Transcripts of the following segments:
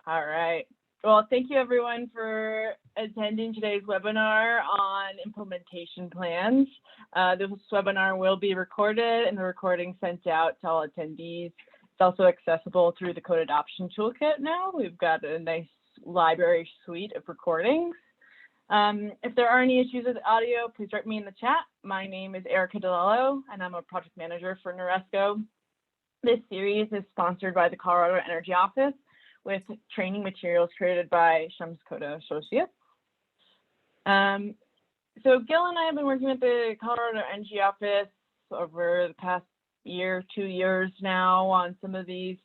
All right. Well, thank you everyone for attending today's webinar on implementation plans. This webinar will be recorded and the recording sent out to all attendees. It's also accessible through the Code Adoption Toolkit now. We've got a nice library suite of recordings. If there are any issues with audio, please write me in the chat. My name is Erica DeLello, and I'm a project manager for NORESCO. This series is sponsored by the Colorado Energy Office with training materials created by Shams Koda Associates. So Gil and I have been working with the Colorado Energy Office over the past year, 2 years now on some of these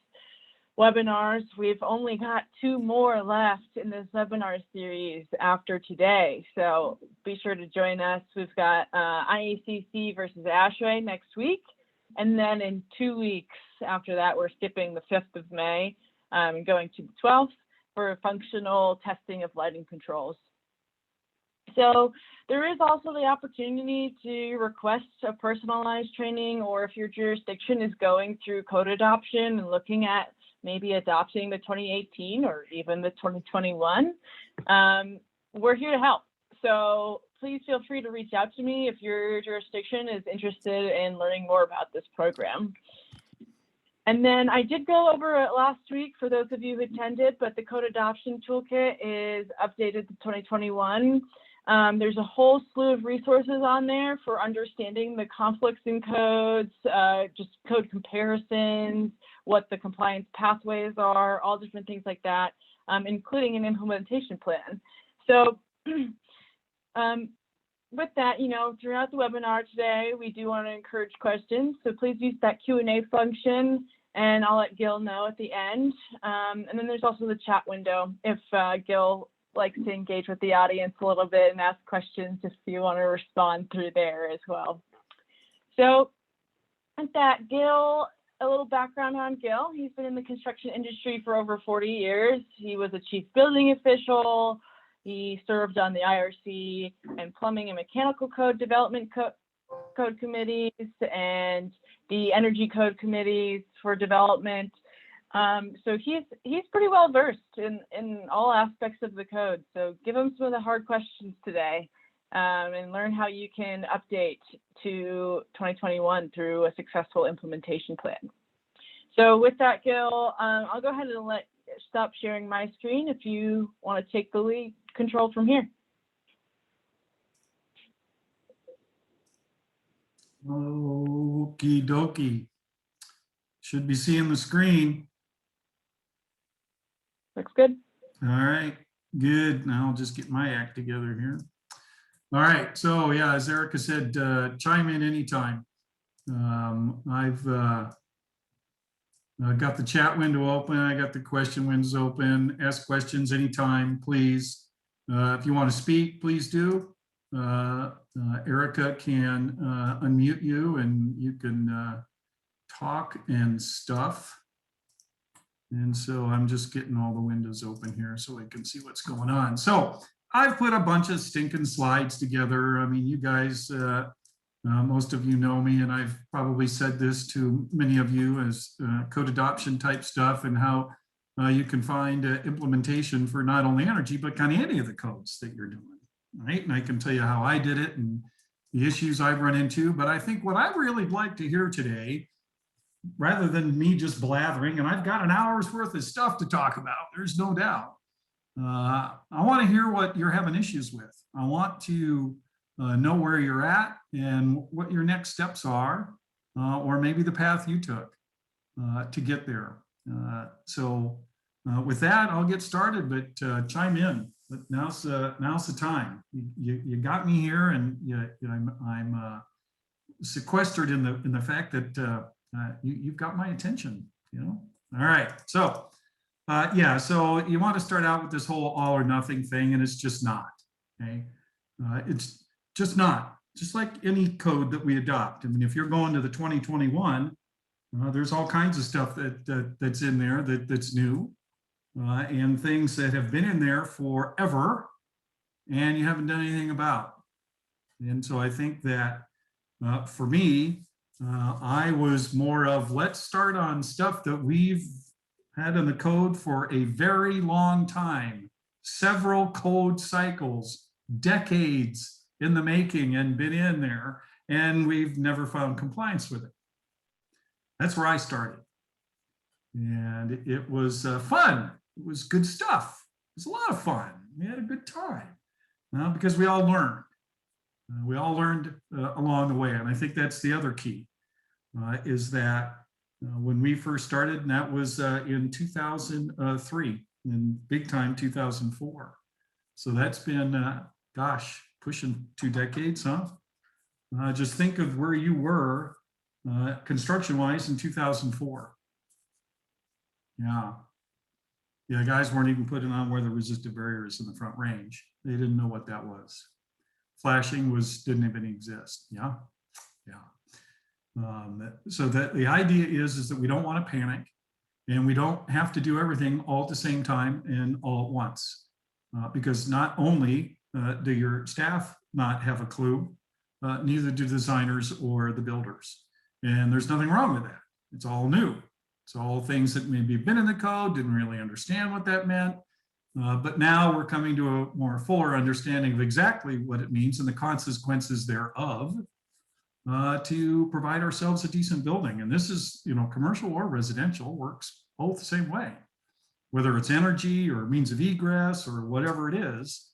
webinars. We've only got 2 more left in this webinar series after today, so be sure to join us. We've got IACC versus ASHRAE next week, and then in 2 weeks after that, we're skipping the 5th of May and going to the 12th for functional testing of lighting controls. So there is also the opportunity to request a personalized training, or if your jurisdiction is going through code adoption and looking at maybe adopting the 2018 or even the 2021, we're here to help. So please feel free to reach out to me if your jurisdiction is interested in learning more about this program. And then I did go over it last week for those of you who attended, but the Code Adoption Toolkit is updated to 2021. There's a whole slew of resources on there for understanding the conflicts in codes, just code comparisons, what the compliance pathways are, all different things like that, including an implementation plan. So with that, throughout the webinar today, we do want to encourage questions. So please use that Q&A function, and I'll let Gil know at the end. And then there's also the chat window if Gil likes to engage with the audience a little bit and ask questions if you want to respond through there as well. So with that, Gil, a little background on Gil. He's been in the construction industry for over 40 years. He was a chief building official. He served on the IRC and plumbing and mechanical code development code committees and the energy code committees for development. So he's pretty well versed in all aspects of the code. So give him some of the hard questions today and learn how you can update to 2021 through a successful implementation plan. So with that, Gil, I'll go ahead and stop sharing my screen if you want to take the lead control from here. Okie dokie. Should be seeing the screen. Looks good. All right, good. Now I'll just get my act together here. All right, so yeah, as Erica said, chime in anytime. I've got the chat window open. I got the question windows open. Ask questions anytime, please. If you want to speak, please do. Erica can unmute you and you can talk and stuff. And so I'm just getting all the windows open here so I can see what's going on. So I've put a bunch of stinking slides together. I mean, you guys, most of you know me, and I've probably said this to many of you as code adoption type stuff, and how you can find implementation for not only energy, but kind of any of the codes that you're doing, right? And I can tell you how I did it and the issues I've run into. But I think what I really like to hear today, rather than me just blathering, and I've got an hour's worth of stuff to talk about, there's no doubt. I want to hear what you're having issues with. I want to know where you're at and what your next steps are, or maybe the path you took to get there. So with that, I'll get started, but chime in. But now's the time. You got me here, and I'm sequestered in the fact that you've got my attention. All right. So yeah. So you want to start out with this whole all or nothing thing, and it's just not. Okay. It's just not. Just like any code that we adopt. I mean, if you're going to the 2021, there's all kinds of stuff that's in there that's new, and things that have been in there forever, and you haven't done anything about. And so I think that for me, I was more of, let's start on stuff that we've had in the code for a very long time, several code cycles, decades in the making and been in there, and we've never found compliance with it. That's where I started. And it was fun. It was good stuff. It was a lot of fun. We had a good time because we all learned. We all learned along the way. And I think that's the other key is that when we first started, and that was in 2003, and big time 2004. So that's been, gosh, pushing 2 decades, huh? Just think of where you were construction-wise in 2004. Yeah. Yeah, guys weren't even putting on weather resistant barriers in the Front Range. They didn't know what that was. Flashing didn't even exist. Yeah. Yeah. So that the idea is that we don't want to panic, and we don't have to do everything all at the same time and all at once, because not only do your staff not have a clue, neither do designers or the builders. And there's nothing wrong with that. It's all new. It's all things that maybe have been in the code, didn't really understand what that meant. But now we're coming to a more fuller understanding of exactly what it means and the consequences thereof to provide ourselves a decent building. And this is, commercial or residential works both the same way, whether it's energy or means of egress or whatever it is.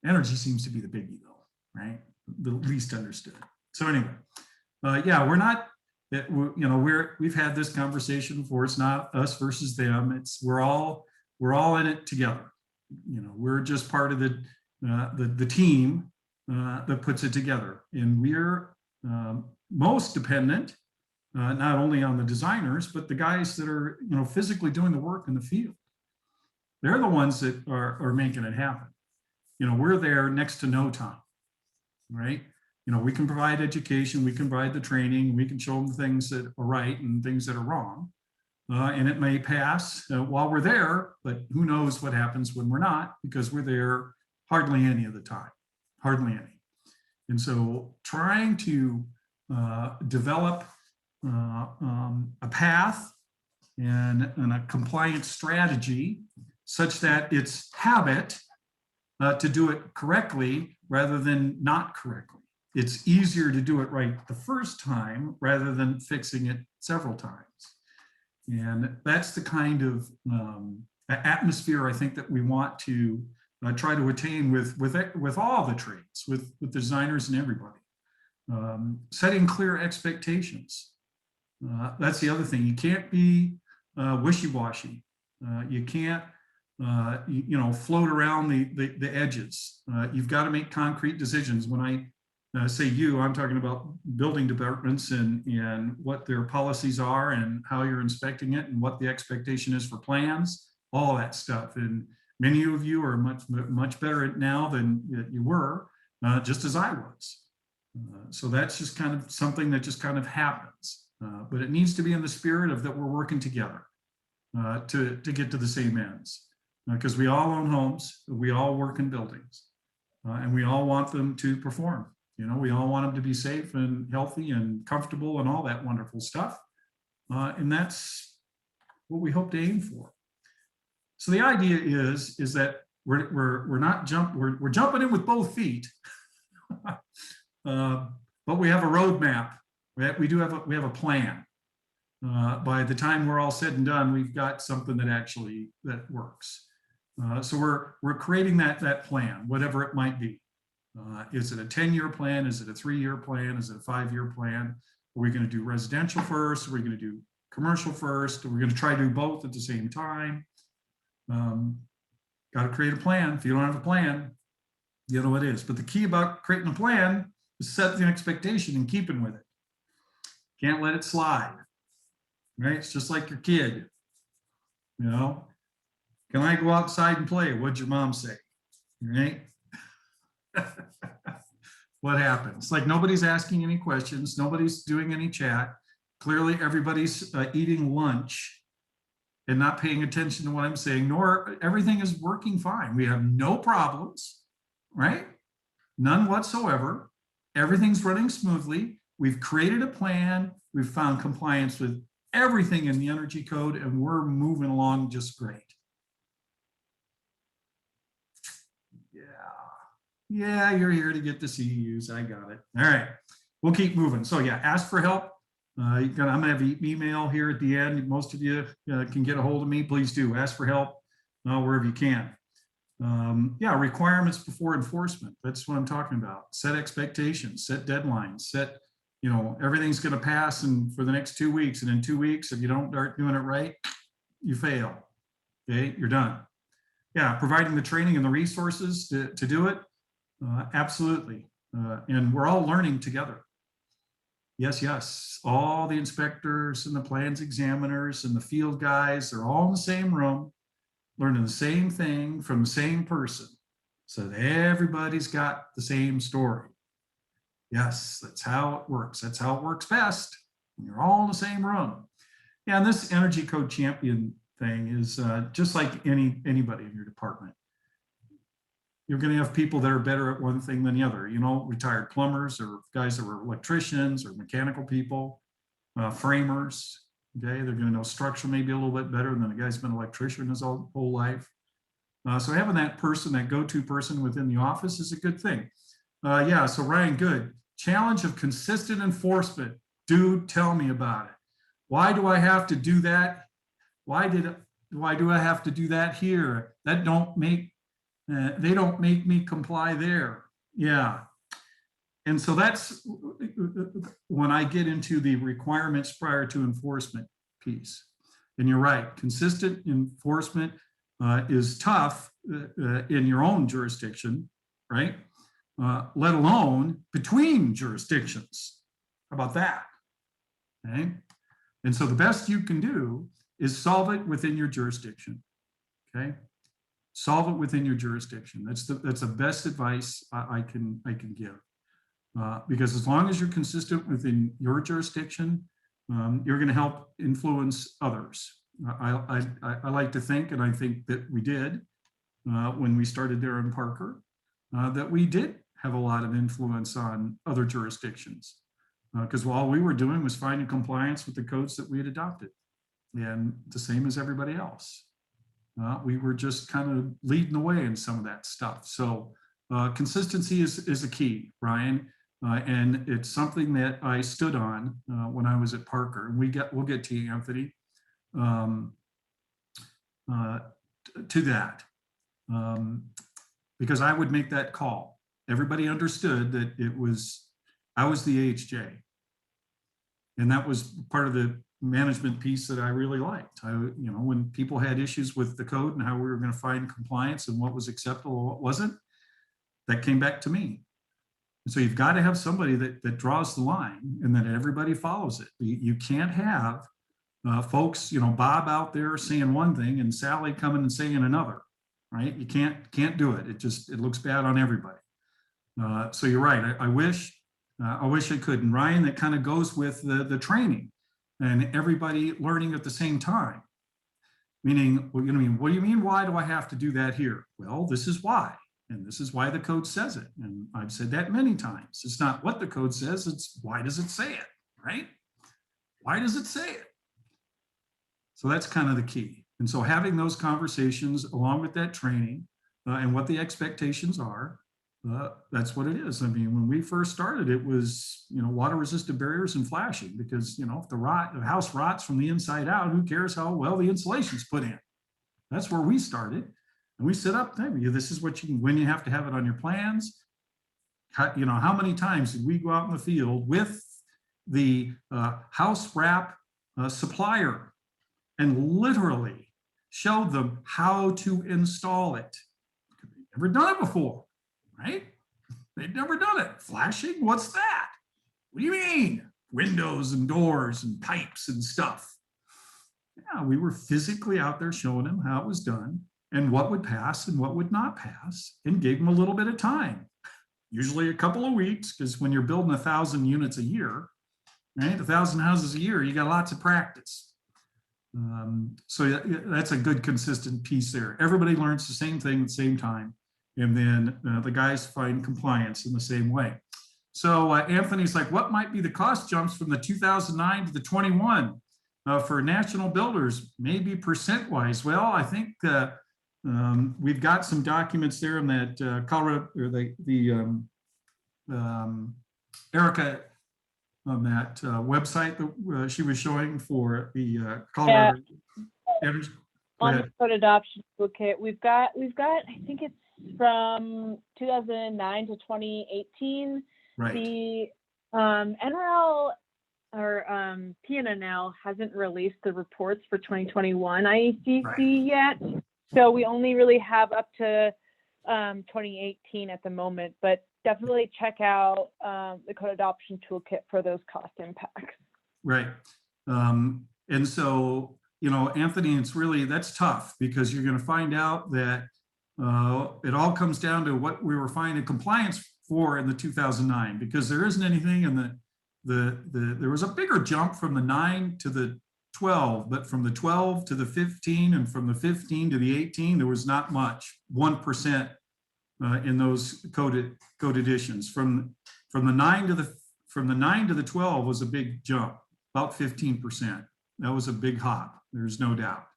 Energy seems to be the biggie though, right? The least understood. So anyway, yeah, we're not, we've had this conversation before. It's not us versus them. We're all in it together. We're just part of the team that puts it together, and we're most dependent not only on the designers but the guys that are physically doing the work in the field. They're the ones that are making it happen. We're there next to no time, right? We can provide education, we can provide the training, we can show them things that are right and things that are wrong. And it may pass while we're there, but who knows what happens when we're not, because we're there hardly any of the time, hardly any. And so trying to develop a path and a compliance strategy such that it's habit to do it correctly rather than not correctly. It's easier to do it right the first time rather than fixing it several times. And that's the kind of atmosphere I think that we want to try to attain with all the trades, with designers and everybody. Setting clear expectations. That's the other thing. You can't be wishy-washy. You can't float around the edges. You've got to make concrete decisions. When I say I'm talking about building departments and what their policies are and how you're inspecting it and what the expectation is for plans, all that stuff. And many of you are much better at it now than you were, just as I was. So that's just kind of something that just kind of happens. But it needs to be in the spirit of that we're working together to get to the same ends. Because we all own homes, we all work in buildings, and we all want them to perform. We all want them to be safe and healthy and comfortable and all that wonderful stuff. And that's what we hope to aim for. So the idea is that we're jumping in with both feet, but we have a roadmap. Right? We have a plan. By the time we're all said and done, we've got something that works. So we're creating that plan, whatever it might be. Is it a 10-year plan? Is it a 3-year plan? Is it a 5-year plan? Are we going to do residential first? Are we going to do commercial first? Are we going to try to do both at the same time? Got to create a plan. If you don't have a plan, you know what it is. But the key about creating a plan is setting the expectation and keeping with it. Can't let it slide. Right? It's just like your kid. Can I go outside and play? What'd your mom say? Right? What happens? It's like nobody's asking any questions. Nobody's doing any chat. Clearly, everybody's eating lunch and not paying attention to what I'm saying, nor everything is working fine. We have no problems, right? None whatsoever. Everything's running smoothly. We've created a plan. We've found compliance with everything in the energy code, and we're moving along just great. Yeah, you're here to get the CEUs. I got it. All right, we'll keep moving. So yeah, ask for help. I'm gonna have an email here at the end. Most of you can get a hold of me. Please do ask for help wherever you can. Yeah, requirements before enforcement. That's what I'm talking about. Set expectations, set deadlines, set, everything's going to pass and for the next 2 weeks. And in 2 weeks, if you don't start doing it right, you fail. Okay, you're done. Yeah, providing the training and the resources to do it. Absolutely. And we're all learning together. Yes, yes. All the inspectors and the plans examiners and the field guys, they're all in the same room, learning the same thing from the same person, so that everybody's got the same story. Yes, that's how it works. That's how it works best. You're all in the same room. Yeah, and this energy code champion thing is just like anybody in your department. You're going to have people that are better at one thing than the other. Retired plumbers or guys that were electricians or mechanical people, framers. Okay, they're going to know structure maybe a little bit better than a guy's been an electrician his whole life. So having that person, that go-to person within the office is a good thing. Yeah, so Ryan, good. Challenge of consistent enforcement. Dude, tell me about it. Why do I have to do that? Why do I have to do that here? That they don't make me comply there. Yeah. And so that's when I get into the requirements prior to enforcement piece. And you're right, consistent enforcement is tough in your own jurisdiction, right? Let alone between jurisdictions. How about that? Okay. And so the best you can do is solve it within your jurisdiction. Okay. Solve it within your jurisdiction. That's the best advice I can give. Because as long as you're consistent within your jurisdiction, you're going to help influence others. I like to think, and I think that we did when we started there in Parker, that we did have a lot of influence on other jurisdictions, because all we were doing was finding compliance with the codes that we had adopted, and the same as everybody else. We were just kind of leading the way in some of that stuff. So consistency is a key, Ryan. And it's something that I stood on when I was at Parker. And we'll get to you, Anthony, to that. Because I would make that call. Everybody understood that I was the AHJ. And that was part of the management piece that I really liked. When people had issues with the code and how we were going to find compliance and what was acceptable and what wasn't, that came back to me. So you've got to have somebody that draws the line and that everybody follows it. You can't have folks, Bob out there saying one thing and Sally coming and saying another, right? You can't do it. It looks bad on everybody. So you're right. I wish I could. And Ryan, that kind of goes with the training and everybody learning at the same time. Meaning, what do you mean? Why do I have to do that here? Well, this is why. And this is why the code says it. And I've said that many times. It's not what the code says, it's why does it say it, right? Why does it say it? So that's kind of the key. And so having those conversations along with that training and what the expectations are, that's what it is. I mean, when we first started, it was, water resistant barriers and flashing, because, if the house rots from the inside out, who cares how well the insulation's put in? That's where we started. And we set up, this is when you have to have it on your plans. How many times did we go out in the field with the house wrap supplier and literally showed them how to install it? They'd never done it before, right? They'd never done it. Flashing, what's that? What do you mean? Windows and doors and pipes and stuff. Yeah, we were physically out there showing them how it was done and what would pass and what would not pass, and gave them a little bit of time, usually a couple of weeks, because when you're building 1,000 units a year, right, 1,000 houses a year, you got lots of practice. So that's a good consistent piece there. Everybody learns the same thing at the same time, and then the guys find compliance in the same way. So Anthony's like, what might be the cost jumps from the 2009 to the 21? for national builders, maybe percent-wise. Well, I think we've got some documents there in that Colorado, or Erica, on that website that she was showing for the Colorado Energy. Go On the ahead. code adoption toolkit, we've got, I think it's from 2009 to 2018. Right. The NRL or PNNL hasn't released the reports for 2021 IECC Right. yet. So we only really have up to 2018 at the moment, but definitely check out the code adoption toolkit for those cost impacts. Right. And so, you know, Anthony, it's really, that's tough because you're going to find out that it all comes down to what we were finding compliance for in the 2009, because there isn't anything in there was a bigger jump from the 9 to the 12, but from the 12 to the 15 and from the 15 to the 18, there was not much, 1% in those code additions. From the 9 to the 12 was a big jump, about 15%. That was a big hop. There's no doubt.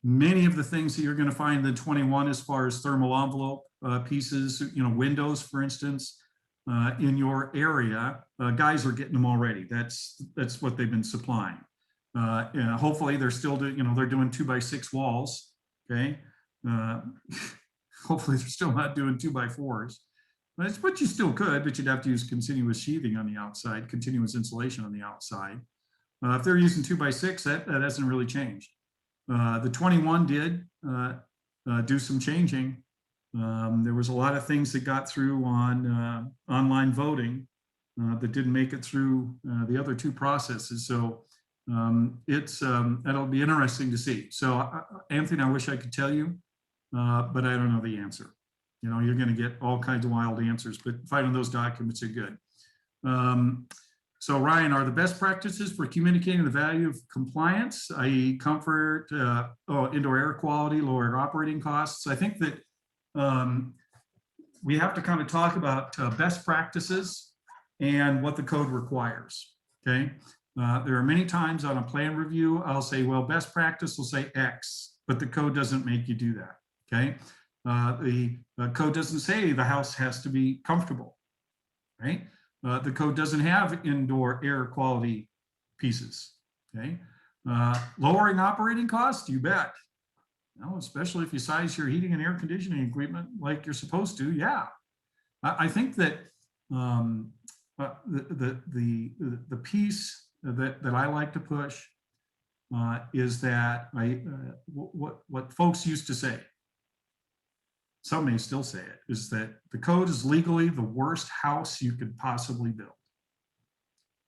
Many of the things that you're going to find in 21, as far as thermal envelope pieces, you know, windows, for instance, in your area, guys are getting them already. That's what they've been supplying. And hopefully they're still doing, you know, they're doing 2x6 walls. Okay. Hopefully they're still not doing 2x4s. But you still could, but you'd have to use continuous sheathing on the outside, continuous insulation on the outside. If they're using 2x6, that hasn't really changed. The 21 did do some changing. There was a lot of things that got through on online voting that didn't make it through the other two processes. So that'll be interesting to see. So Anthony, I wish I could tell you, but I don't know the answer. You know, you're going to get all kinds of wild answers, but finding those documents are good. So Ryan, are the best practices for communicating the value of compliance, i.e. comfort, indoor air quality, lower operating costs? I think that we have to kind of talk about best practices and what the code requires, okay? There are many times on a plan review, I'll say, well, best practice will say X, but the code doesn't make you do that, okay? The code doesn't say the house has to be comfortable, right? The code doesn't have indoor air quality pieces, okay? Lowering operating costs, you bet. No, especially if you size your heating and air conditioning equipment like you're supposed to, yeah. I think that the piece that I like to push is that what folks used to say, some may still say it, is that the code is legally the worst house you could possibly build.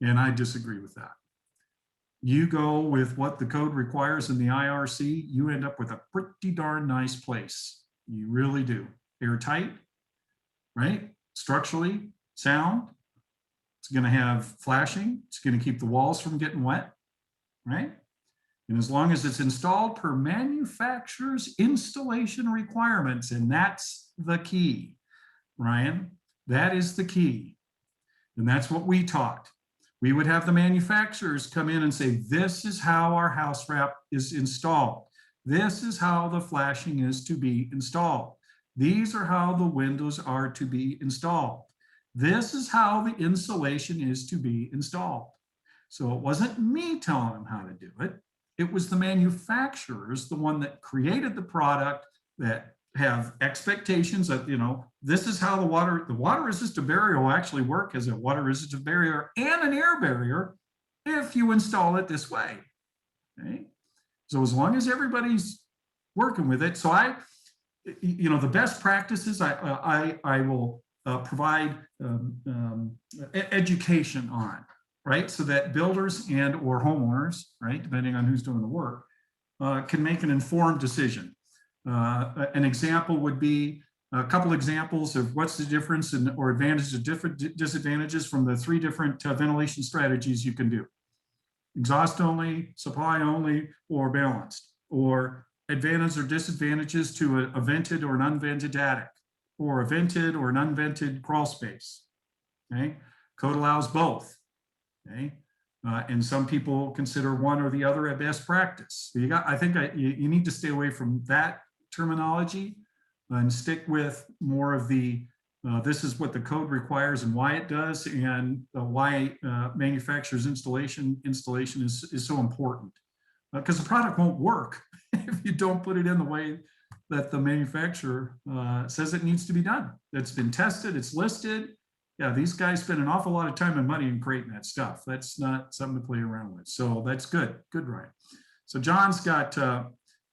And I disagree with that. You go with what the code requires in the IRC, you end up with a pretty darn nice place. You really do. Airtight, right? Structurally sound. It's going to have flashing. It's going to keep the walls from getting wet, right? And as long as it's installed per manufacturer's installation requirements, and that's the key, Ryan, that is the key. And that's what we taught. We would have the manufacturers come in and say, this is how our house wrap is installed. This is how the flashing is to be installed. These are how the windows are to be installed. This is how the insulation is to be installed. So it wasn't me telling them how to do it. It was the manufacturers, the one that created the product, that have expectations that, you know, this is how the water resistant barrier will actually work as a water resistant barrier and an air barrier if you install it this way. Okay? So as long as everybody's working with it, so you know, the best practices I will provide education on, right? So that builders and or homeowners, right, depending on who's doing the work, can make an informed decision. An example would be a couple examples of what's the difference or advantages of different disadvantages from the 3 different ventilation strategies you can do. Exhaust only, supply only, or balanced, or advantages or disadvantages to a vented or an unvented attic, or a vented or an unvented crawl space. Okay, code allows both. Okay, And some people consider one or the other a best practice. So I think you need to stay away from that terminology and stick with more of the this is what the code requires and why it does, and why manufacturer's installation is so important. Because the product won't work if you don't put it in the way that the manufacturer says it needs to be done. It's been tested, it's listed. Yeah, these guys spend an awful lot of time and money in creating that stuff. That's not something to play around with. So that's good. Good, Ryan. So John's got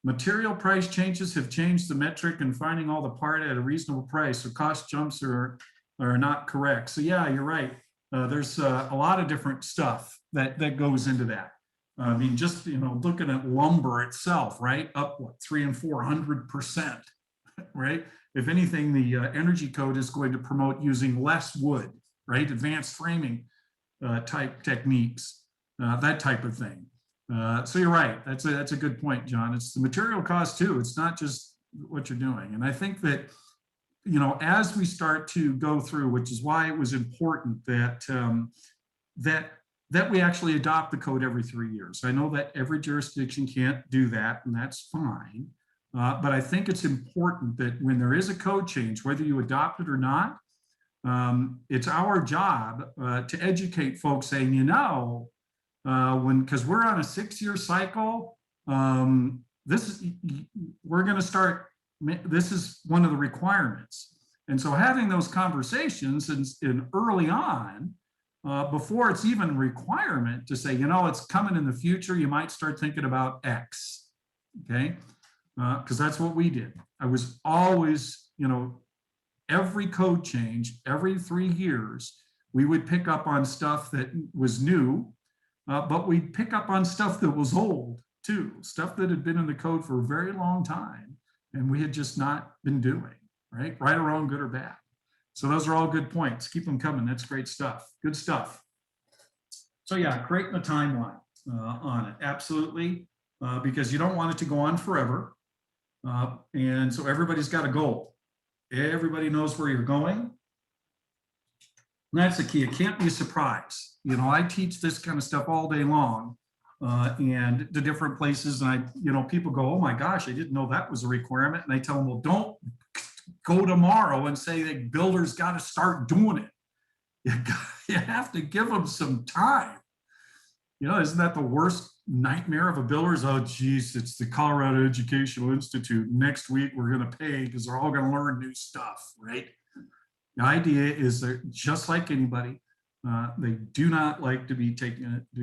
material price changes have changed the metric and finding all the part at a reasonable price. So cost jumps are not correct. So yeah, you're right. There's a lot of different stuff that goes into that. I mean, just, looking at lumber itself, right? Up what, 300 and 400%, right? If anything, the energy code is going to promote using less wood, right? Advanced framing type techniques, that type of thing. So you're right. That's a good point, John. It's the material cost too. It's not just what you're doing. And I think that, as we start to go through, which is why it was important that that we actually adopt the code every 3 years. I know that every jurisdiction can't do that, and that's fine. But I think it's important that when there is a code change, whether you adopt it or not, it's our job to educate folks saying, because we're on a 6-year cycle, we're going to start, this is one of the requirements. And so having those conversations in early on, before it's even a requirement to say, it's coming in the future, you might start thinking about X, okay? Because that's what we did. I was always, every code change, every 3 years, we would pick up on stuff that was new, but we'd pick up on stuff that was old too, stuff that had been in the code for a very long time, and we had just not been doing, right? Right or wrong, good or bad. So those are all good points. Keep them coming. That's great stuff. Good stuff. So yeah, creating a timeline on it, absolutely, because you don't want it to go on forever. And so everybody's got a goal. Everybody knows where you're going. And that's the key. It can't be a surprise. I teach this kind of stuff all day long, and the different places, and people go, oh my gosh, I didn't know that was a requirement. And I tell them, well, don't go tomorrow and say that builders got to start doing it. You have to give them some time. Isn't that the worst nightmare of a builder's? Oh, geez, it's the Colorado Educational Institute. Next week, we're going to pay because they're all going to learn new stuff, right? The idea is that just like anybody, they do not like to be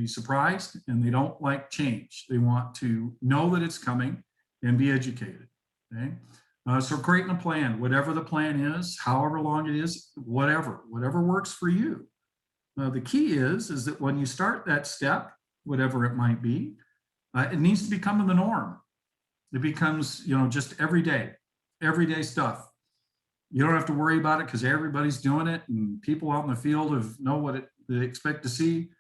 surprised, and they don't like change. They want to know that it's coming and be educated, okay? So creating a plan, whatever the plan is, however long it is, whatever works for you. The key is that when you start that step, whatever it might be, it needs to become the norm. It becomes, just everyday stuff. You don't have to worry about it because everybody's doing it, and people out in the field know what they expect to see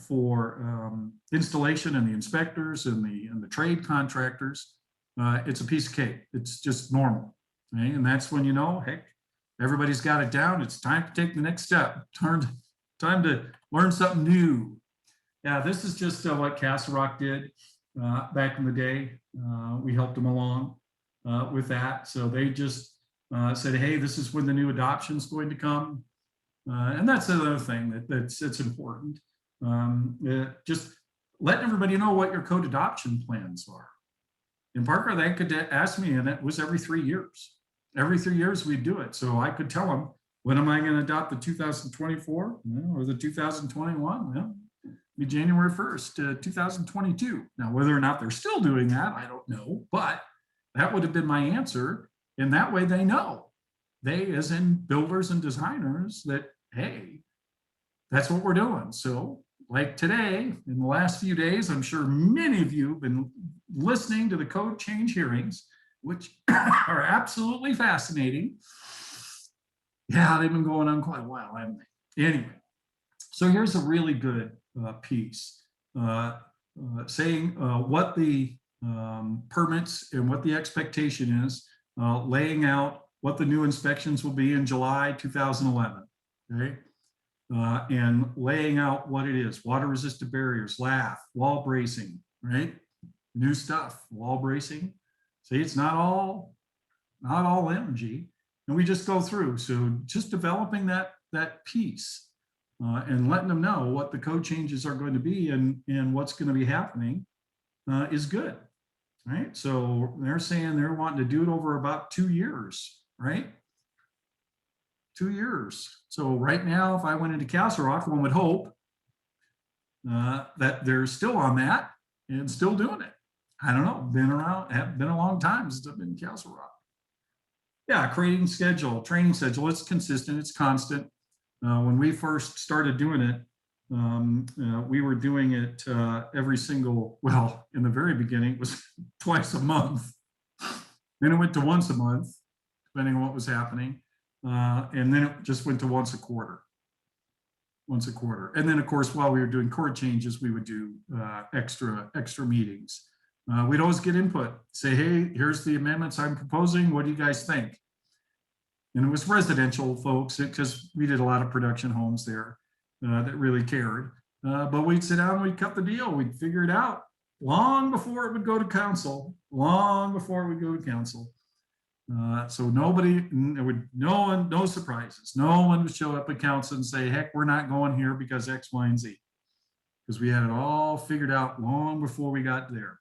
for installation, and the inspectors and the trade contractors. It's a piece of cake. It's just normal, right? And that's when heck, everybody's got it down. It's time to take the next step. Time to learn something new. Yeah, this is just what Castle Rock did back in the day. We helped them along with that. So they just said, hey, this is when the new adoption is going to come. And that's another thing that's important. Just letting everybody know what your code adoption plans are. In Parker, they could ask me, and it was every 3 years. Every 3 years we'd do it. So I could tell them, when am I going to adopt the 2024 or the 2021? Well, be January 1st, 2022. Now, whether or not they're still doing that, I don't know, but that would have been my answer. And that way they know, they as in builders and designers, that, hey, that's what we're doing. So like today, in the last few days, I'm sure many of you have been listening to the code change hearings, which are absolutely fascinating. Yeah, they've been going on quite a while, haven't they? Anyway, so here's a really good piece saying what the permits and what the expectation is, laying out what the new inspections will be in July 2011. Okay, and laying out what it is: water resistant barriers, lath, wall bracing, right? New stuff, wall bracing. See, it's not all energy, and we just go through. So just developing that piece and letting them know what the code changes are going to be and what's going to be happening is good, right? So they're saying they're wanting to do it over about 2 years, right? 2 years. So right now, if I went into Castle Rock, one would hope that they're still on that and still doing it. I don't know. Been a long time since I've been in Castle Rock. Yeah, creating schedule, training schedule. It's consistent. It's constant. When we first started doing it, we were doing it every single. Well, in the very beginning, it was twice a month. Then it went to once a month, depending on what was happening. And then it just went to once a quarter. And then, of course, while we were doing chord changes, we would do extra meetings. We'd always get input, say, hey, here's the amendments I'm proposing. What do you guys think? And it was residential folks, because we did a lot of production homes there that really cared. But we'd sit down and we'd cut the deal. We'd figure it out long before it would go to council, so nobody, no surprises. No one would show up at council and say, heck, we're not going here because X, Y, and Z. Because we had it all figured out long before we got there.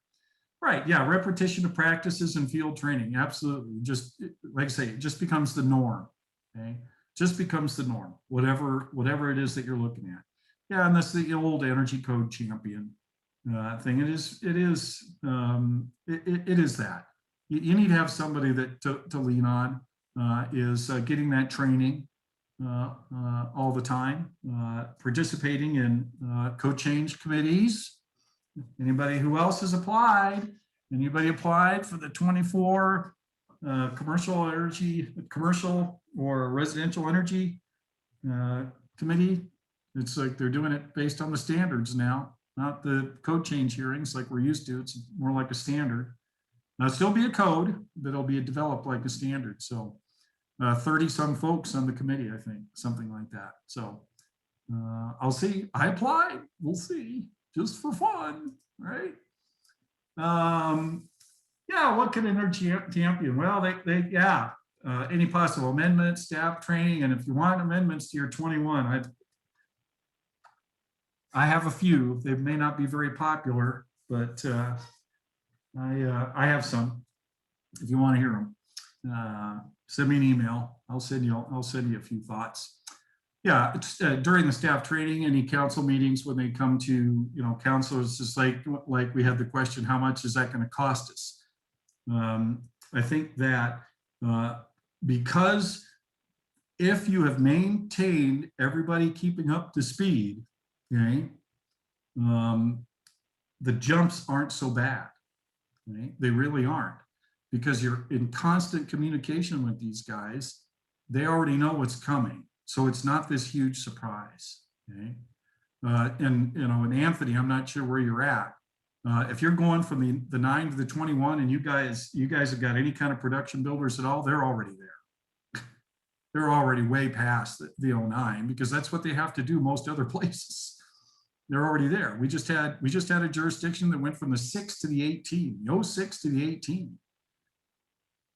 Right, yeah, repetition of practices and field training, absolutely. Just, like I say, it just becomes the norm, okay? Just becomes the norm, whatever it is that you're looking at. Yeah, and that's the old energy code champion thing. It is that. You need to have somebody that to lean on, is getting that training all the time, participating in code change committees. Anybody who else has applied? Anybody applied for the 24 commercial or residential energy committee? It's like they're doing it based on the standards now, not the code change hearings like we're used to. It's more like a standard. Now, it'll still be a code, but it'll be developed like a standard. So 30 some folks on the committee, I think, something like that. So I'll see. I applied. We'll see. Just for fun, right? Yeah, what can energy champion? Well, any possible amendments, staff training, and if you want amendments to your 21, I have a few. They may not be very popular, but I have some. If you want to hear them, send me an email. I'll send you a few thoughts. Yeah, it's, during the staff training, any council meetings, when they come to, council, it's just like we had the question, how much is that going to cost us? I think that because if you have maintained everybody keeping up to speed, okay, the jumps aren't so bad. Right? They really aren't, because you're in constant communication with these guys. They already know what's coming. So it's not this huge surprise, okay? And Anthony, I'm not sure where you're at. If you're going from the 9 to the 21, and you guys have got any kind of production builders at all, they're already there. They're already way past the 09, because that's what they have to do most other places. They're already there. We just had a jurisdiction that went from the 6 to the 18, the 06 to the 18.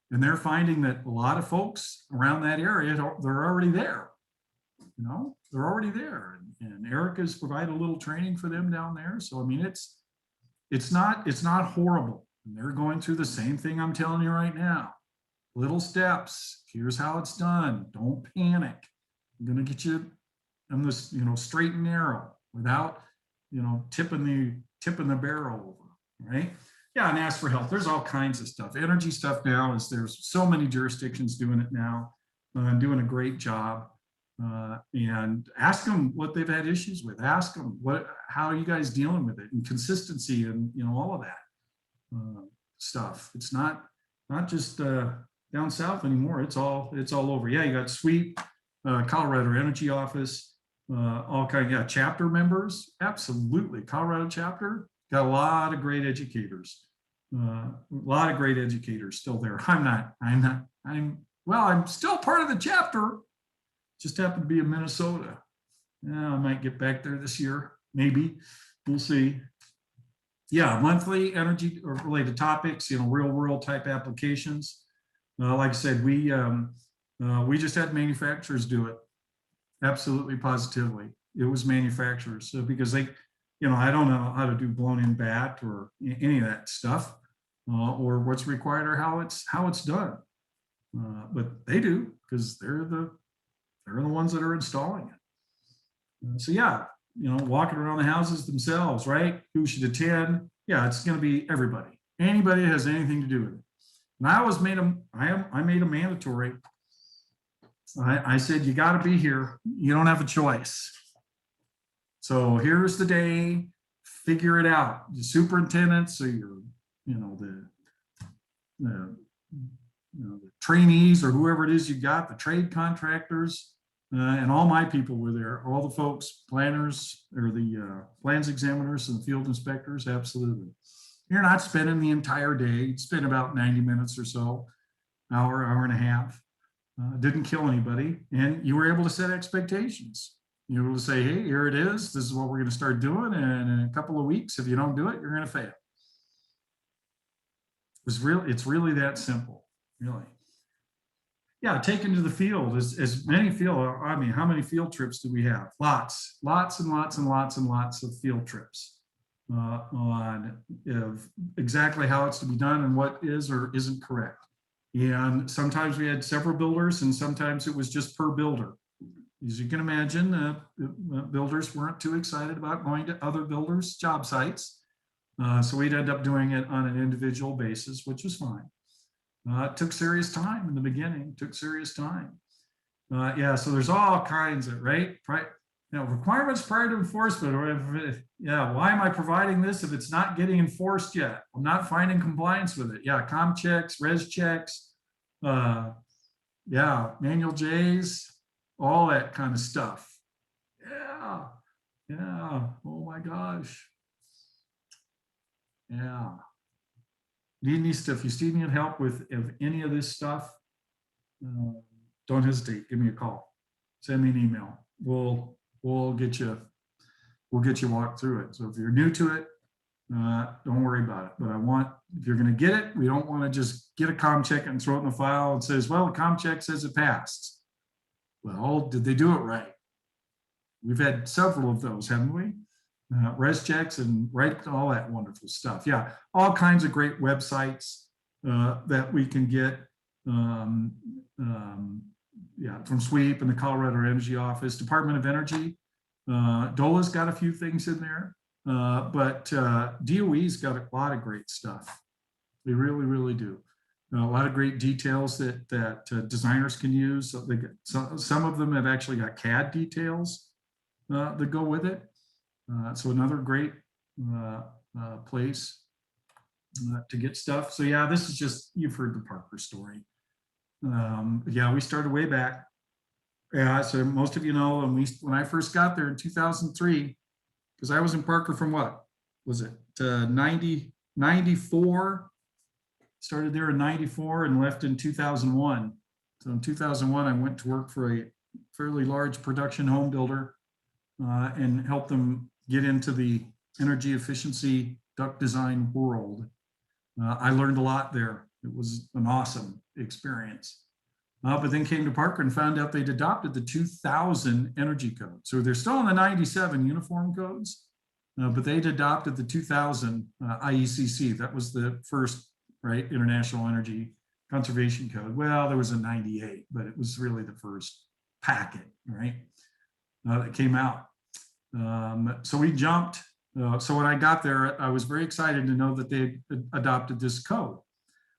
And they're finding that a lot of folks around that area, they're already there. They're already there, and Erica's provided a little training for them down there. So I mean, it's not horrible. And they're going through the same thing I'm telling you right now. Little steps. Here's how it's done. Don't panic. I'm going to get you on this, straight and narrow without, tipping the barrel over, right? Yeah, and ask for help. There's all kinds of stuff. Energy stuff now there's so many jurisdictions doing it now, doing a great job. And ask them what they've had issues with. Ask them how are you guys dealing with it, and consistency, and all of that stuff. It's not just down south anymore. It's all over. Yeah, you got SWEEP, Colorado Energy Office, all kind of chapter members. Absolutely, Colorado chapter got a lot of great educators. Still there. I'm still part of the chapter. Just happened to be in Minnesota. I might get back there this year, maybe. We'll see. Yeah, monthly energy or related topics, real world type applications. Like I said, we just had manufacturers do it. Absolutely, positively, it was manufacturers. So because they, I don't know how to do blown in bat or any of that stuff, or what's required or how it's done. But they do because they're the ones that are installing it. So yeah, walking around the houses themselves, right? Who should attend? Yeah, it's going to be everybody. Anybody that has anything to do with it. And I always made them. I made them mandatory. I said you got to be here. You don't have a choice. So here's the day. Figure it out. The superintendents or the trainees or whoever it is you got, the trade contractors. And all my people were there, all the folks, planners, or the plans examiners and the field inspectors, absolutely. You're not spending the entire day. You'd spend about 90 minutes or so, hour and a half. Didn't kill anybody. And you were able to set expectations. You were able to say, hey, here it is. This is what we're going to start doing. And in a couple of weeks, if you don't do it, you're going to fail. It's really that simple, really. Yeah, taken to the field as many field. I mean, how many field trips do we have? Lots and lots of field trips on exactly how it's to be done and what is or isn't correct. And sometimes we had several builders, and sometimes it was just per builder. As you can imagine, builders weren't too excited about going to other builders' job sites, so we'd end up doing it on an individual basis, which was fine. It took serious time in the beginning, took serious time. Yeah, so there's all kinds of, right? Requirements prior to enforcement. Or why am I providing this if it's not getting enforced yet? I'm not finding compliance with it. Yeah, com checks, res checks, manual J's, all that kind of stuff. Yeah, oh my gosh. Yeah. Need any stuff? If you still need help with any of this stuff, don't hesitate. Give me a call. Send me an email. We'll get you walked through it. So if you're new to it, don't worry about it. But if you're going to get it, we don't want to just get a com check and throw it in the file and says, well, the com check says it passed. Well, did they do it right? We've had several of those, haven't we? Res checks and all that wonderful stuff. Yeah, all kinds of great websites that we can get from SWEEP and the Colorado Energy Office, Department of Energy. DOLA's got a few things in there, but DOE's got a lot of great stuff. They really, really do. A lot of great details that designers can use. So some of them have actually got CAD details that go with it. So another great place to get stuff. So yeah, this is just, you've heard the Parker story. We started way back. Yeah, so most of you know, when I first got there in 2003, because I was in Parker from what was it, 94? Started there in 94 and left in 2001. So in 2001, I went to work for a fairly large production home builder and helped them get into the energy efficiency duct design world. I learned a lot there. It was an awesome experience. But then came to Parker and found out they'd adopted the 2000 energy code. So they're still in the 97 uniform codes, but they'd adopted the 2000 IECC. That was the first, right, International Energy Conservation Code. Well, there was a 98, but it was really the first packet, right, that came out. So we jumped. So when I got there, I was very excited to know that they adopted this code.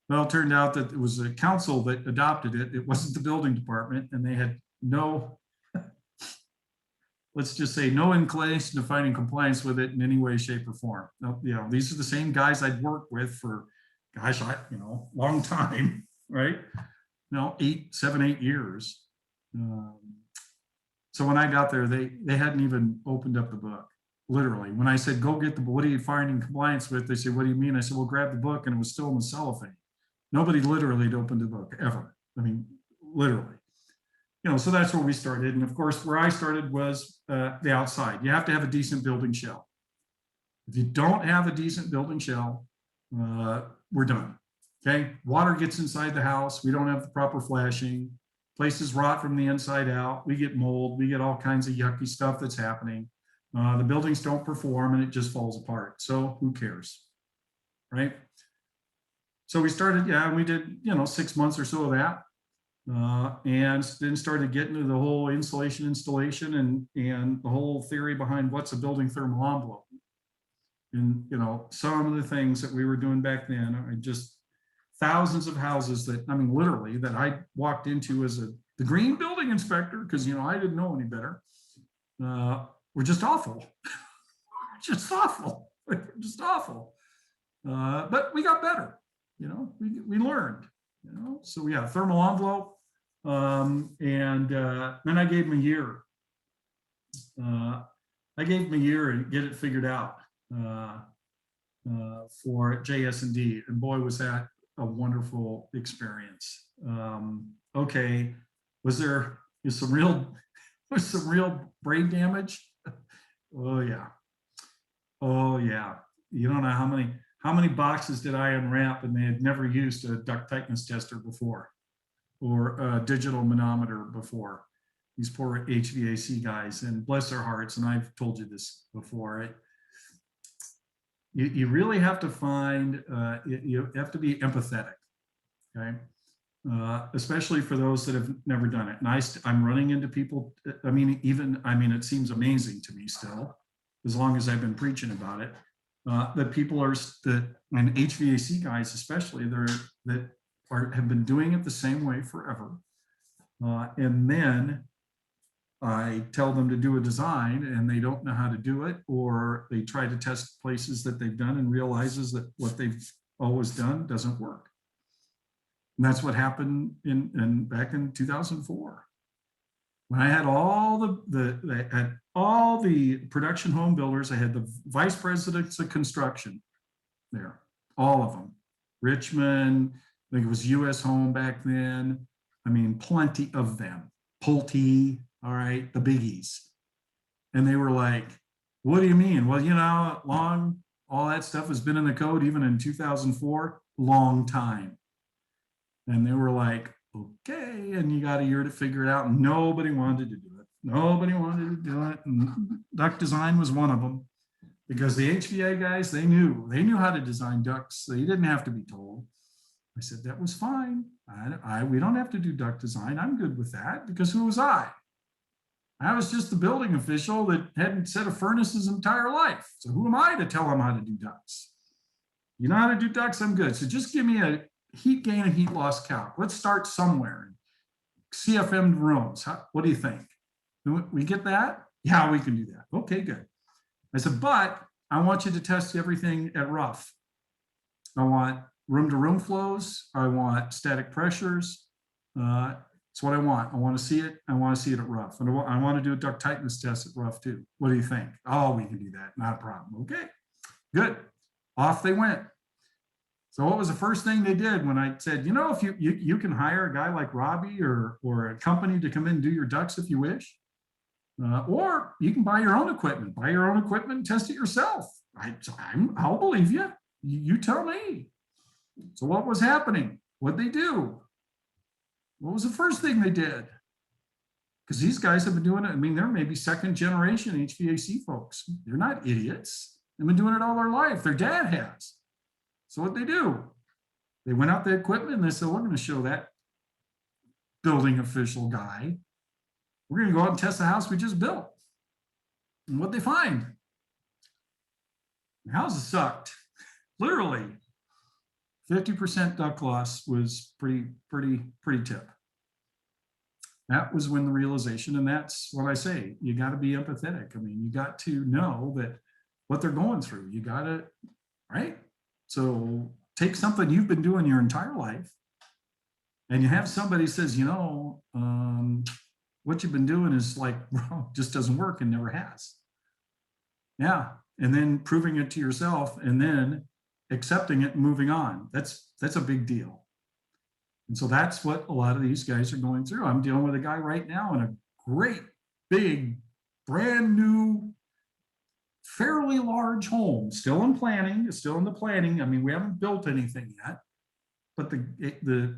Well, it turned out that it was the council that adopted it. It wasn't the building department, and they had no, let's just say, no inclination to finding compliance with it in any way, shape, or form. These are the same guys I'd worked with for, gosh, long time, right? 7, 8 years. So when I got there, they hadn't even opened up the book. Literally, when I said, go get the book, what are you finding compliance with? They said, what do you mean? I said, well, grab the book, and it was still in the cellophane. Nobody literally had opened the book ever. I mean, literally. so that's where we started. And of course, where I started was the outside. You have to have a decent building shell. If you don't have a decent building shell, we're done. Okay. Water gets inside the house. We don't have the proper flashing. Places rot from the inside out. We get mold. We get all kinds of yucky stuff that's happening. The buildings don't perform and it just falls apart. So who cares? Right. So we started, we did, 6 months or so of that. And then started getting into the whole insulation installation and the whole theory behind what's a building thermal envelope. And, some of the things that we were doing back then are just thousands of houses that, literally, that I walked into as the green building inspector, because, I didn't know any better, were just awful. Just awful. Just awful. But we got better, we learned, so yeah, thermal envelope. And then I gave him a year. To get it figured out for JS&D, and boy, was that a wonderful experience. Okay, was some real brain damage? Oh yeah. You don't know how many boxes did I unwrap, and they had never used a duct tightness tester before or a digital manometer before. These poor HVAC guys, and bless their hearts, and I've told you this before, you really have to find, you have to be empathetic, okay? Especially for those that have never done it. And I'm running into people, it seems amazing to me still, as long as I've been preaching about it, that people and HVAC guys especially, have been doing it the same way forever. And then I tell them to do a design and they don't know how to do it, or they try to test places that they've done and realizes that what they've always done doesn't work. And that's what happened back in 2004. When I had all the production home builders, I had the vice presidents of construction there, all of them. Richmond, I think it was US Home back then. Plenty of them. Pulte, all right, the biggies. And they were like, what do you mean? Well, all that stuff has been in the code even in 2004, long time. And they were like, okay, and you got a year to figure it out. And nobody wanted to do it. And duct design was one of them, because the HVA guys, they knew how to design ducts. They didn't have to be told. I said, that was fine. We don't have to do duct design. I'm good with that, because who was I? I was just the building official that hadn't set a furnace his entire life. So who am I to tell him how to do ducts? You know how to do ducts? I'm good. So just give me a heat gain and heat loss calc. Let's start somewhere. CFM rooms. What do you think? We get that? Yeah, we can do that. Okay, good. I said, but I want you to test everything at rough. I want room-to-room flows. I want static pressures. It's what I want. I want to see it. I want to see it at rough. And I want to do a duct tightness test at rough too. What do you think? Oh, we can do that. Not a problem. Okay, good. Off they went. So what was the first thing they did when I said, if you can hire a guy like Robbie or a company to come in and do your ducts if you wish, or you can buy your own equipment. Buy your own equipment and test it yourself. I'll believe you. You tell me. So what was happening? What'd they do? What was the first thing they did? Because these guys have been doing it. They're maybe second generation HVAC folks. They're not idiots. They've been doing it all their life. Their dad has. So what they do? They went out the equipment and they said, we're going to show that building official guy. We're going to go out and test the house we just built. And what they find? The houses sucked. Literally. 50% duct loss was pretty tip. That was when the realization, and that's what I say, you got to be empathetic. You got to know that what they're going through. You got to, right? So take something you've been doing your entire life, and you have somebody says, what you've been doing is just doesn't work and never has. Yeah, and then proving it to yourself, and then accepting it and moving on. That's a big deal. And so that's what a lot of these guys are going through. I'm dealing with a guy right now in a great, big, brand new, fairly large home, still in planning, it's still in the planning. I mean, we haven't built anything yet, but the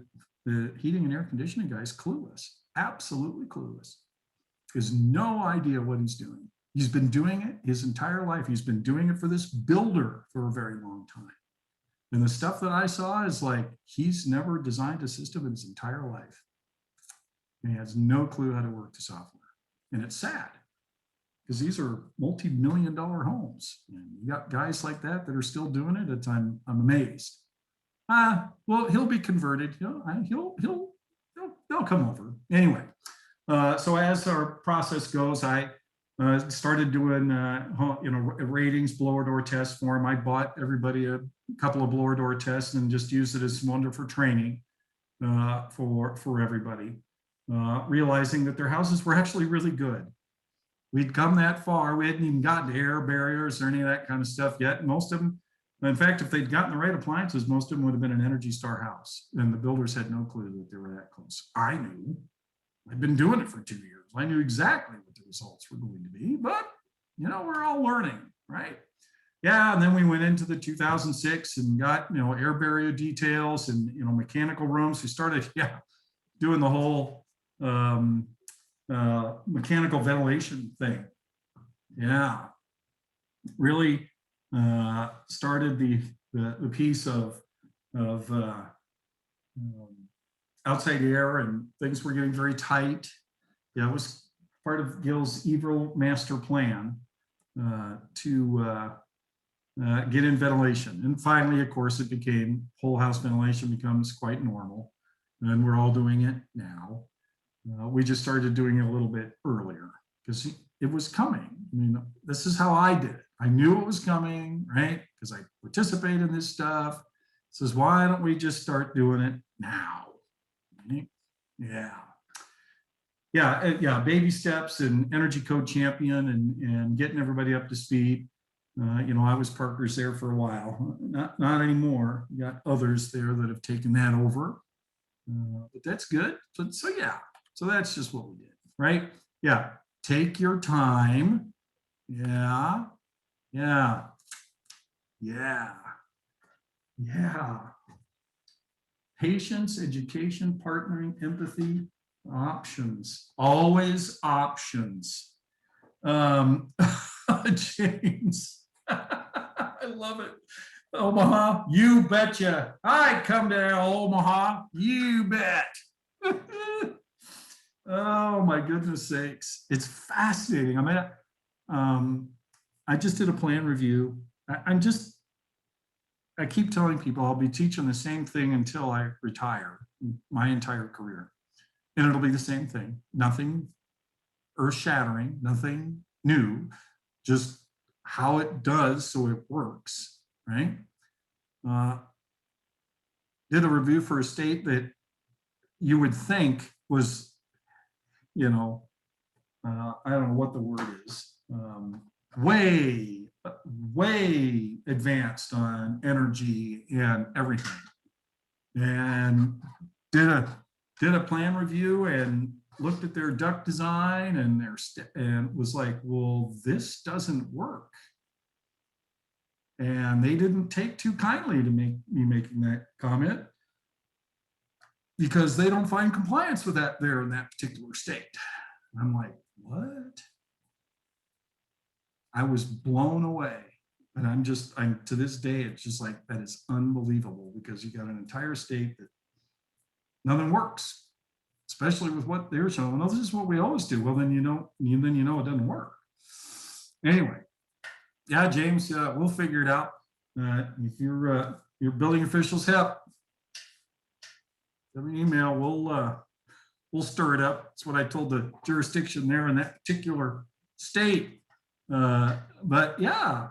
heating and air conditioning guy is clueless, absolutely clueless. He has no idea what he's doing. He's been doing it his entire life. He's been doing it for this builder for a very long time. And the stuff that I saw is like, he's never designed a system in his entire life. And he has no clue how to work the software. And it's sad because these are multi-million-dollar homes. And you got guys like that are still doing it. I'm amazed. Well, he'll be converted. He'll come over anyway. So as our process goes, I started doing ratings, blower door tests for him. I bought everybody a couple of blower door tests and just used it as wonderful training for everybody, realizing that their houses were actually really good. We'd come that far. We hadn't even gotten to air barriers or any of that kind of stuff yet. Most of them, in fact, if they'd gotten the right appliances, most of them would have been an Energy Star house. And the builders had no clue that they were that close. I knew. I'd been doing it for 2 years. I knew exactly what the results were going to be, but we're all learning, right? Yeah, and then we went into the 2006 and got air barrier details and mechanical rooms. We started doing the whole mechanical ventilation thing. Yeah, really started the piece of outside air, and things were getting very tight. Yeah, it was part of Gil's evil master plan to get in ventilation. And finally, of course, it became whole house ventilation becomes quite normal, and we're all doing it now. We just started doing it a little bit earlier because it was coming. I mean, this is how I did it. I knew it was coming, right? Because I participate in this stuff. It says, why don't we just start doing it now? Yeah, baby steps and energy code champion and getting everybody up to speed. I was partners there for a while, not anymore. You got others there that have taken that over, but that's good. So that's just what we did, right? Yeah, take your time. Yeah. Patience, education, partnering, empathy, options, always options. James, I love it. Omaha, you betcha. I come to Omaha, you bet. Oh my goodness sakes. It's fascinating. I just did a plan review. I keep telling people I'll be teaching the same thing until I retire, my entire career. And it'll be the same thing. Nothing earth-shattering, nothing new, just how it does so it works, right? Did a review for a state that you would think was, I don't know what the word is, way advanced on energy and everything, and did a plan review and looked at their duct design and was like, well, this doesn't work. And they didn't take too kindly to me making that comment because they don't find compliance with that there in that particular state. I'm like, what? I was blown away. And I'm to this day, it's just like, that is unbelievable because you got an entire state that nothing works, especially with what they're showing. Well, this is what we always do. Well, then you know it doesn't work. Anyway, yeah, James, we'll figure it out. If your building officials help, send me an email. We'll stir it up. That's what I told the jurisdiction there in that particular state. But yeah.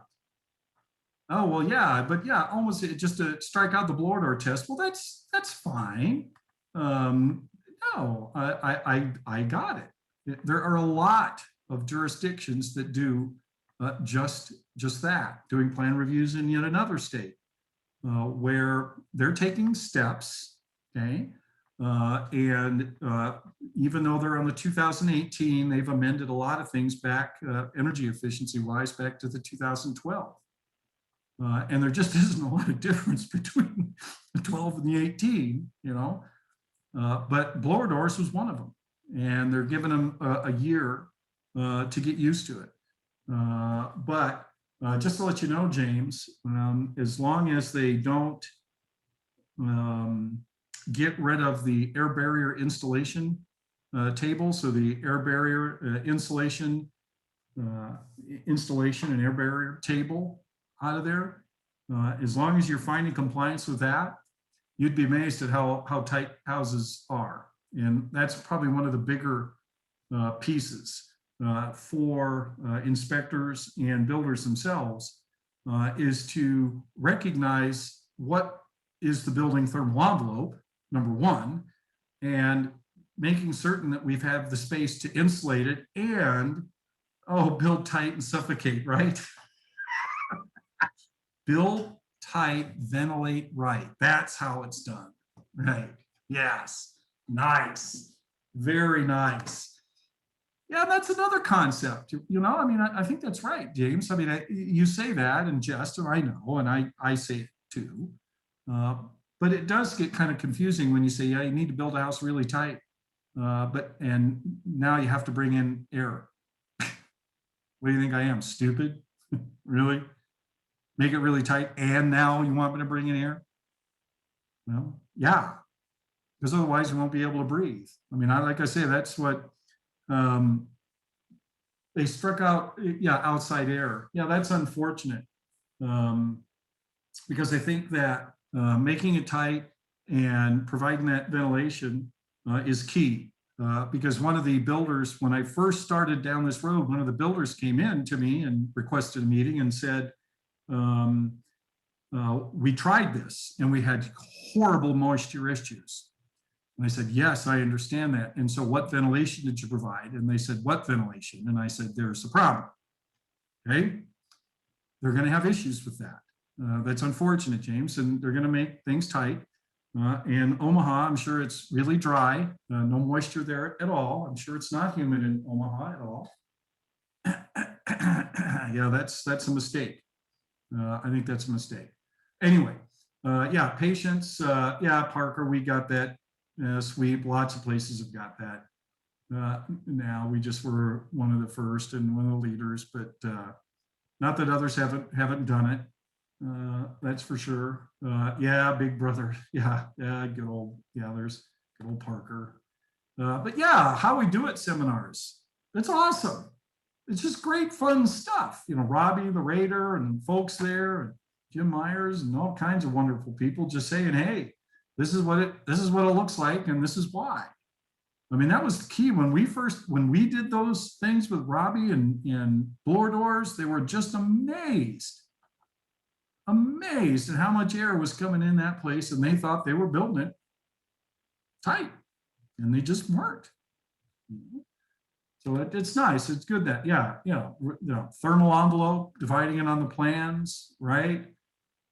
Oh well, yeah. But yeah, almost just to strike out the blower door test. Well, that's fine. No, I got it. There are a lot of jurisdictions that do just that, doing plan reviews in yet another state where they're taking steps, okay, Even though they're on the 2018, they've amended a lot of things back, energy efficiency wise, back to the 2012. And there just isn't a lot of difference between the 12 and the 18, you know. But blower doors was one of them. And they're giving them a year to get used to it. But just to let you know, James, as long as they don't get rid of the air barrier installation table, so the air barrier installation and air barrier table out of there, as long as you're finding compliance with that, you'd be amazed at how tight houses are. And that's probably one of the bigger pieces for inspectors and builders themselves, is to recognize what is the building thermal envelope, number one, and making certain that we've had the space to insulate it and, build tight and suffocate, right? Build tight, ventilate right. That's how it's done, right? Yes, nice, very nice. Yeah, that's another concept. You know, I mean, I think that's right, James. I mean, you say that in jest, and I know, and I say it too. But it does get kind of confusing when you say, yeah, you need to build a house really tight, and now you have to bring in air. What do you think I am, stupid? Really? Make it really tight, and now you want me to bring in air? Well, yeah, because otherwise you won't be able to breathe. I mean, like I say, that's what they struck out, yeah, outside air. Yeah, that's unfortunate, because I think that making it tight and providing that ventilation is key. Because one of the builders, when I first started down this road, one of the builders came in to me and requested a meeting and said, we tried this and we had horrible moisture issues. And I said, yes, I understand that. And so what ventilation did you provide? And they said, what ventilation? And I said, there's a problem. Okay. They're going to have issues with that. That's unfortunate, James, and they're going to make things tight. In Omaha, I'm sure it's really dry, no moisture there at all. I'm sure it's not humid in Omaha at all. Yeah, that's a mistake. I think that's a mistake. Anyway, yeah, patience. Yeah, Parker, we got that sweep. Lots of places have got that. Now we just were one of the first and one of the leaders, but not that others haven't done it. That's for sure. Yeah, big brother. Yeah, good old, yeah, there's good old Parker. But yeah, how we do it seminars. That's awesome. It's just great fun stuff. You know, Robbie the Raider and folks there, and Jim Myers and all kinds of wonderful people just saying, hey, this is what it looks like, and this is why. I mean, that was the key when we did those things with Robbie and blower doors. They were just amazed at how much air was coming in that place, and they thought they were building it tight, and they just weren't. So it's nice. It's good that, yeah, thermal envelope, dividing it on the plans, right?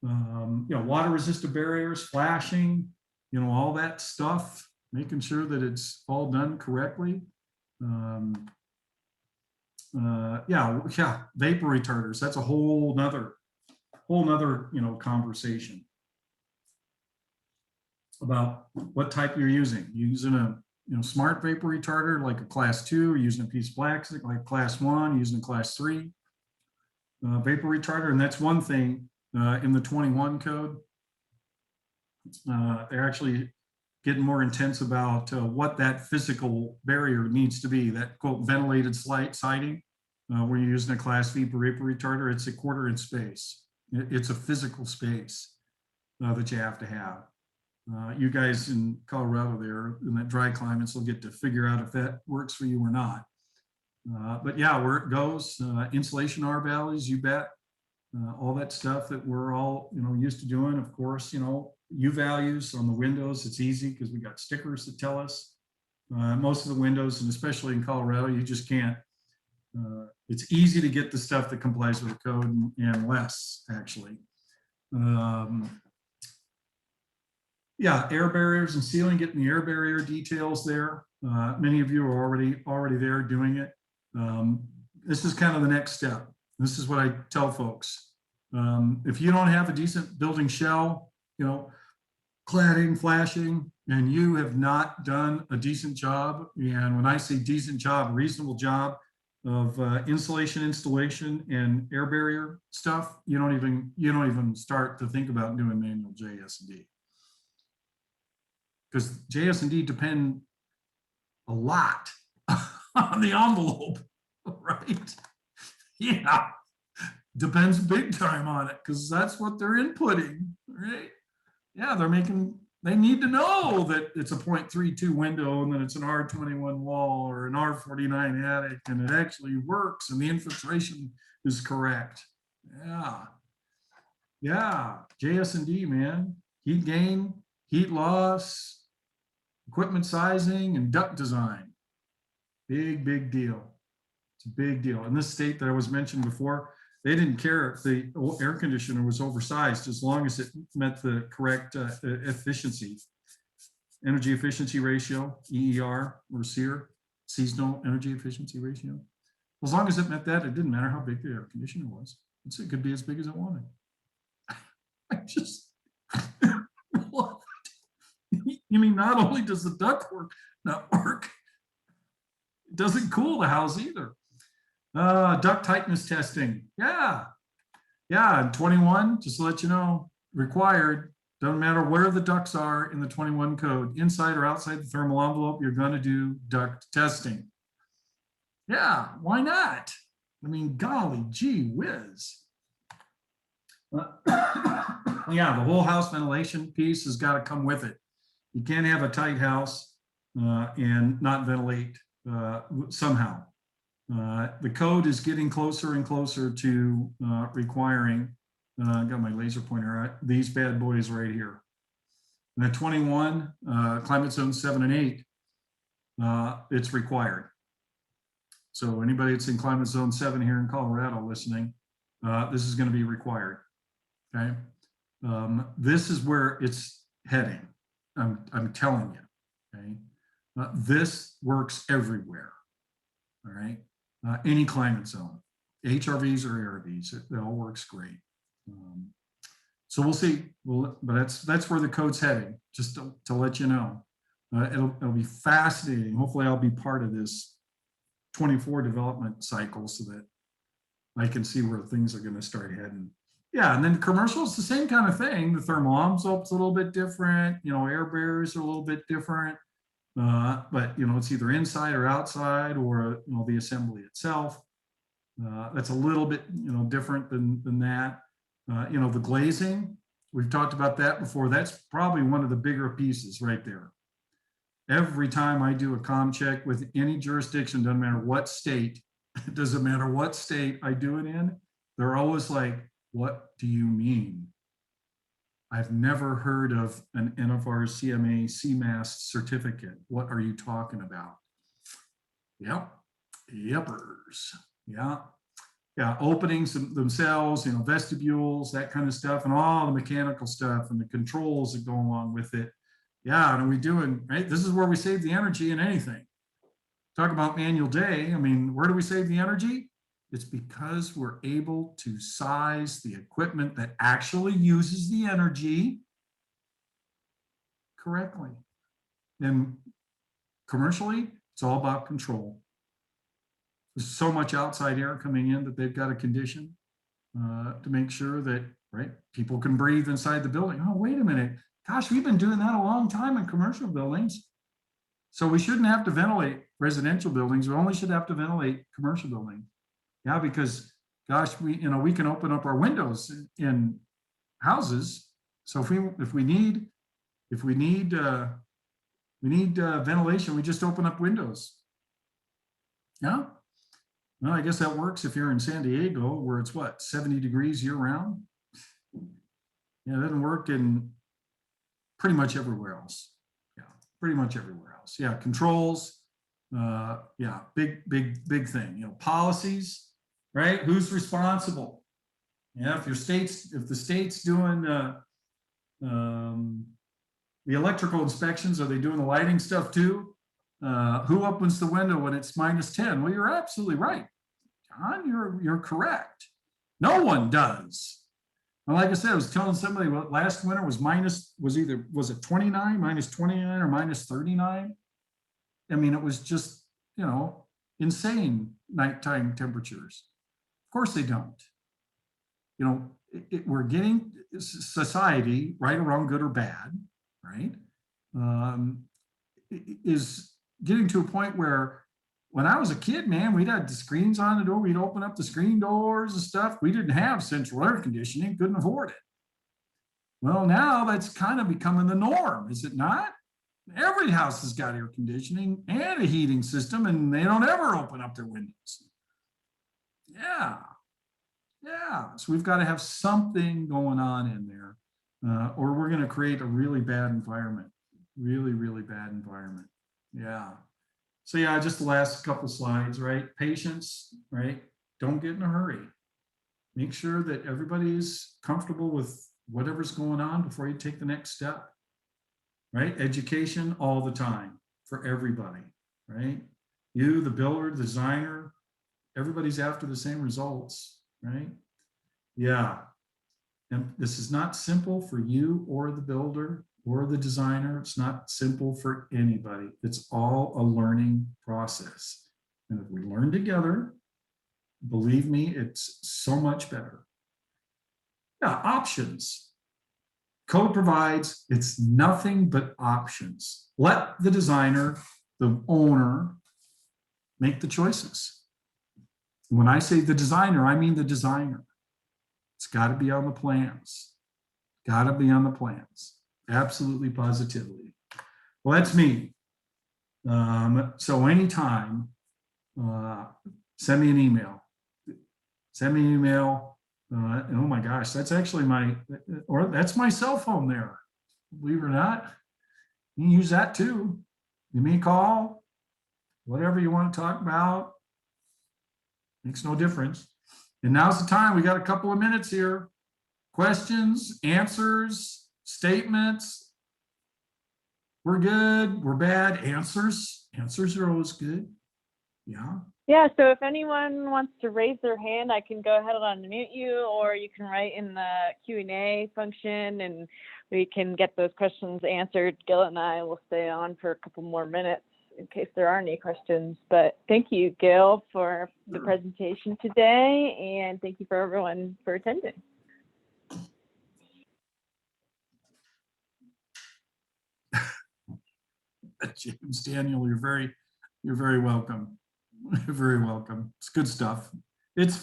Water resistant barriers, flashing, all that stuff, making sure that it's all done correctly. Vapor retarders. That's a whole nother conversation about what type you're using. You're using a smart vapor retarder like a class 2, or using a piece of plastic like class 1, using a class 3 vapor retarder. And that's one thing in the 21 code. They're actually getting more intense about what that physical barrier needs to be, that quote ventilated siding, where you're using a class vapor retarder. It's a 1/4 inch space. It's a physical space that you have to have. You guys in Colorado there in that dry climates will get to figure out if that works for you or not. But yeah, where it goes, insulation R values, you bet. All that stuff that we're all used to doing. Of course, U values on the windows. It's easy because we got stickers that tell us. Most of the windows, and especially in Colorado, you just can't. It's easy to get the stuff that complies with the code and less actually. Yeah, air barriers and sealing, getting the air barrier details there. Many of you are already there doing it. This is kind of the next step. This is what I tell folks. If you don't have a decent building shell, you know, cladding, flashing, and you have not done a decent job, and when I say decent job, reasonable job of insulation, installation, and air barrier stuff, you don't even start to think about doing manual JS&D. Because JS&D depend a lot on the envelope, right? Yeah, depends big time on it because that's what they're inputting, right? Yeah, they need to know that it's a 0.32 window and then it's an R21 wall or an R49 attic and it actually works and the infiltration is correct. Yeah, JS&D, man. Heat gain, heat loss, equipment sizing, and duct design. Big deal. It's a big deal. In this state that I was mentioned before, they didn't care if the air conditioner was oversized as long as it met the correct efficiency, energy efficiency ratio, EER or SEER, seasonal energy efficiency ratio. As long as it met that, it didn't matter how big the air conditioner was. It could be as big as it wanted. I just, what? You mean not only does the ductwork not work, it doesn't cool the house either. Duct tightness testing. Yeah, and 21, just to let you know, required. Doesn't matter where the ducts are in the 21 code, inside or outside the thermal envelope, you're going to do duct testing. Yeah, why not? I mean, golly gee whiz. Yeah, the whole house ventilation piece has got to come with it. You can't have a tight house and not ventilate somehow. The code is getting closer and closer to requiring, I got my laser pointer at these bad boys right here. And at 21, climate zone 7 and 8, it's required. So anybody that's in climate zone 7 here in Colorado listening, this is going to be required. Okay. This is where it's heading. I'm telling you. Okay. This works everywhere. All right. Any climate zone, HRVs or ARVs, it all works great. So we'll see. But that's where the code's heading. Just to let you know, it'll be fascinating. Hopefully, I'll be part of this 24 development cycle so that I can see where things are going to start heading. Yeah, and then commercial is the same kind of thing. The thermal envelope's a little bit different. You know, air barriers are a little bit different. But you know, it's either inside or outside, or you know, the assembly itself. That's a little bit different than that. You know, the glazing, we've talked about that before. That's probably one of the bigger pieces right there. Every time I do a comm check with any jurisdiction, doesn't matter what state, it doesn't matter what state I do it in, they're always like, "What do you mean? I've never heard of an NFR CMA CMAS certificate. What are you talking about?" Yep, yepers. Yeah, openings themselves, vestibules, that kind of stuff, and all the mechanical stuff and the controls that go along with it. Yeah, and we doing, right? This is where we save the energy in anything. Talk about manual day. I mean, where do we save the energy? It's because we're able to size the equipment that actually uses the energy correctly. And commercially, it's all about control. There's so much outside air coming in that they've got a condition to make sure that, right, people can breathe inside the building. Oh, wait a minute. Gosh, we've been doing that a long time in commercial buildings. So we shouldn't have to ventilate residential buildings. We only should have to ventilate commercial buildings. Yeah, because gosh, we can open up our windows in houses. So if we need ventilation, we just open up windows. Yeah. Well, I guess that works if you're in San Diego, where it's 70 degrees year round. Yeah, it doesn't work in pretty much everywhere else. Yeah, pretty much everywhere else. Yeah, controls. Yeah, big thing. Policies, right? Who's responsible? Yeah, if the state's doing The electrical inspections, are they doing the lighting stuff too? Who opens the window when it's -10? Well, you're absolutely right, John. You're correct. No one does. And like I said, I was telling somebody what last winter was was it 29, -29 or -39? I mean, it was just, insane nighttime temperatures. Of course they don't. We're getting society, right or wrong, good or bad, right? Is getting to a point where when I was a kid, man, we'd had the screens on the door. We'd open up the screen doors and stuff. We didn't have central air conditioning, couldn't afford it. Well, now that's kind of becoming the norm, is it not? Every house has got air conditioning and a heating system, and they don't ever open up their windows. Yeah. So we've got to have something going on in there, or we're going to create a really bad environment. Really, really bad environment. Yeah. So yeah, just the last couple slides, right? Patience, right? Don't get in a hurry. Make sure that everybody's comfortable with whatever's going on before you take the next step, right? Education all the time for everybody, right? You, the builder, the designer, everybody's after the same results, right? Yeah. And this is not simple for you or the builder or the designer. It's not simple for anybody. It's all a learning process. And if we learn together, believe me, it's so much better. Yeah, options. Code provides, it's nothing but options. Let the designer, the owner, make the choices. When I say the designer, I mean the designer. It's got to be on the plans. Got to be on the plans. Absolutely, positively. Well, that's me. So anytime, send me an email. Send me an email. And oh my gosh, that's actually that's my cell phone there. Believe it or not, you can use that too. Give me a call. Whatever you want to talk about. Makes no difference. And now's the time. We got a couple of minutes here. Questions, answers, statements. We're good. We're bad. Answers. Answers are always good. Yeah. Yeah, so if anyone wants to raise their hand, I can go ahead and unmute you, or you can write in the Q&A function, and we can get those questions answered. Gil and I will stay on for a couple more minutes in case there are any questions. But thank you, Gil, for the presentation today, and thank you for everyone for attending. James Daniel, you're very welcome. You're very welcome. It's good stuff. It's fun.